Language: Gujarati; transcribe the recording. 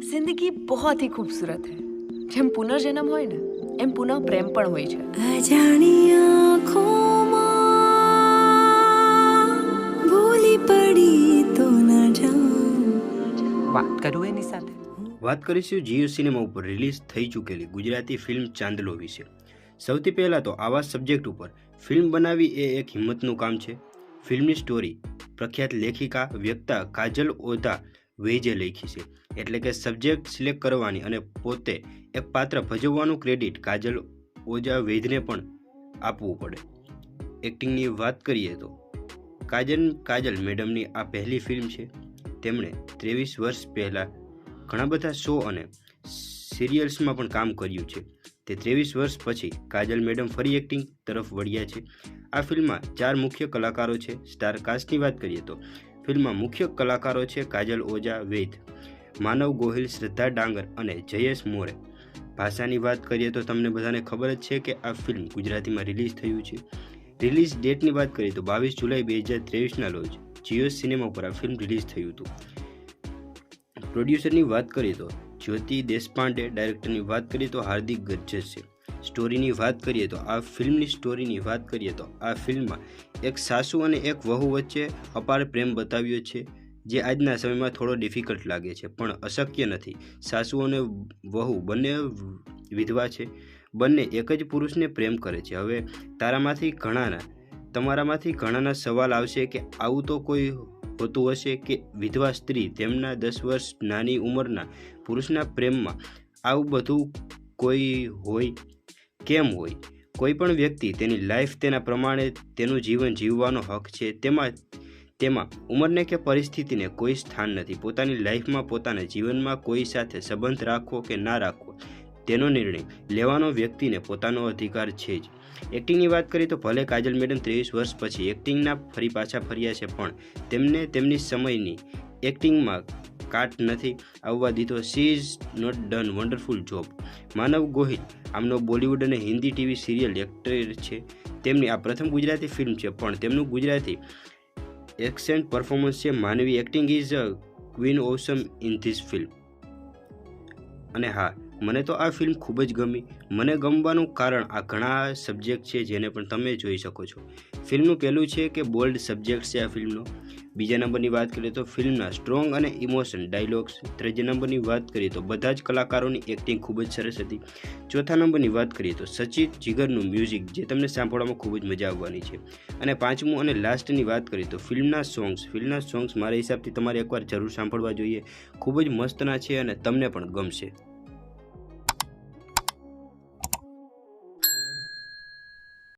जिंदगी बहुत ही खूबसूरत है। જેમ પુનર્જન્મ હોય ને એમ પુનઃ પ્રેમ પણ હોય છે। અજાણી આંખોમાં ભૂલી પડી તો ન જાઉં। વાત કરું એની સાથે। વાત કરીશું જીઓ સિનેમા ઉપર રિલીઝ થઈ ચૂકેલી ગુજરાતી ફિલ્મ ચાંદલો વિશે। સૌથી પહેલાં તો આવા સબ્જેક્ટ ઉપર ફિલ્મ બનાવવી એ એક હિંમતનું કામ છે। ફિલ્મની સ્ટોરી પ્રખ્યાત લેખિકા વ્યક્તા કાજલ ઓઝા વૈજે લખી છે, એટલે કે સબ્જેક્ટ સિલેક્ટ કરવાની અને પોતે એક પાત્ર ભજવવાનું ક્રેડિટ કાજલ ઓઝા વૈદને પણ આપવું પડે। એક્ટિંગની વાત કરીએ તો કાજલ મેડમની આ પહેલી ફિલ્મ છે। તેમણે 23 વર્ષ પહેલાં ઘણા બધા શો અને સિરિયલ્સમાં પણ કામ કર્યું છે। તે 23 વર્ષ પછી કાજલ મેડમ ફરી એક્ટિંગ તરફ વળ્યા છે। આ ફિલ્મમાં 4 મુખ્ય કલાકારો છે। સ્ટાર કાસ્ટની વાત કરીએ તો ફિલ્મમાં મુખ્ય કલાકારો છે કાજલ ઓઝા વૈદ, માનવ ગોહિલ, શ્રદ્ધા ડાંગર અને જયેશ મોરે। ભાષાની વાત કરીએ તો તમને બધાને ખબર જ છે કે આ ફિલ્મ ગુજરાતીમાં રિલીઝ થયું છે। રિલીઝ ડેટની વાત કરીએ તો 22 જુલાઈ 2023ના રોજ જીઓ સિનેમા પર આ ફિલ્મ રિલીઝ થયું હતું। પ્રોડ્યુસરની વાત કરીએ તો જ્યોતિ દેશપાંડે, ડાયરેક્ટરની વાત કરીએ તો હાર્દિક ગજ્જર છે। સ્ટોરીની વાત કરીએ તો આ ફિલ્મમાં એક સાસુ અને એક વહુ વચ્ચે અપાર પ્રેમ બતાવ્યો છે, જે આજના સમયમાં થોડો ડિફિકલ્ટ લાગે છે, પણ અશક્ય નથી। સાસુ અને વહુ બંને વિધવા છે, બંને એક જ પુરુષને પ્રેમ કરે છે। હવે તમારામાંથી ઘણાના સવાલ આવશે કે આવું તો કોઈ હોતું હશે કે વિધવા સ્ત્રી તેમના 10 વર્ષ નાની ઉંમરના પુરુષના પ્રેમમાં આવું બધું કોઈ હોય? કેમ હોય? કોઈ પણ વ્યક્તિ તેની લાઈફ તેના પ્રમાણે તેનું જીવન જીવવાનો હક છે। તેમાં ઉંમરને કે પરિસ્થિતિને કોઈ સ્થાન નથી। પોતાની લાઈફમાં, પોતાના જીવનમાં કોઈ સાથે સંબંધ રાખવો કે ના રાખવો તેનો નિર્ણય લેવાનો વ્યક્તિને પોતાનો અધિકાર છે જ। એક્ટિંગની વાત કરીએ તો ભલે કાજલ મેડમ 23 વર્ષ પછી એક્ટિંગના ફરી પાછા ફર્યા છે, પણ તેમને તેમની સમયની એક્ટિંગમાં કાટ નથી આવવા દીધો। She is not done wonderful job. Manav Gohil આમનો બોલિવૂડ અને હિન્દી ટીવી સિરિયલ એક્ટર છે। તેમની આ પ્રથમ ગુજરાતી ફિલ્મ છે, પણ તેમનું ગુજરાતી એક્સેન્ટ પરફોર્મન્સ છે। Manvi acting is a queen awesome in this film. અને હા, મને તો આ ફિલ્મ ખૂબ જ ગમી। મને ગમવાનું કારણ આ ઘણા સબ્જેક્ટ છે જેને પણ તમે જોઈ શકો છો। ફિલ્મનું પહેલું છે કે બોલ્ડ સબ્જેક્ટ છે આ ફિલ્મનો। બીજા નંબરની વાત કરીએ તો ફિલ્મના સ્ટ્રોંગ અને ઇમોશન ડાયલોગ્સ। ત્રીજા નંબરની વાત કરીએ તો બધા જ કલાકારોની એક્ટિંગ ખૂબ જ સરસ હતી। ચોથા નંબરની વાત કરીએ તો સચિત જીગરનું મ્યુઝિક, જે તમને સાંભળવામાં ખૂબ જ મજા આવવાની છે। અને પાંચમું અને લાસ્ટની વાત કરીએ તો ફિલ્મના સોંગ્સ મારા હિસાબથી તમારે એકવાર જરૂર સાંભળવા જોઈએ। ખૂબ જ મસ્તના છે અને તમને પણ ગમશે।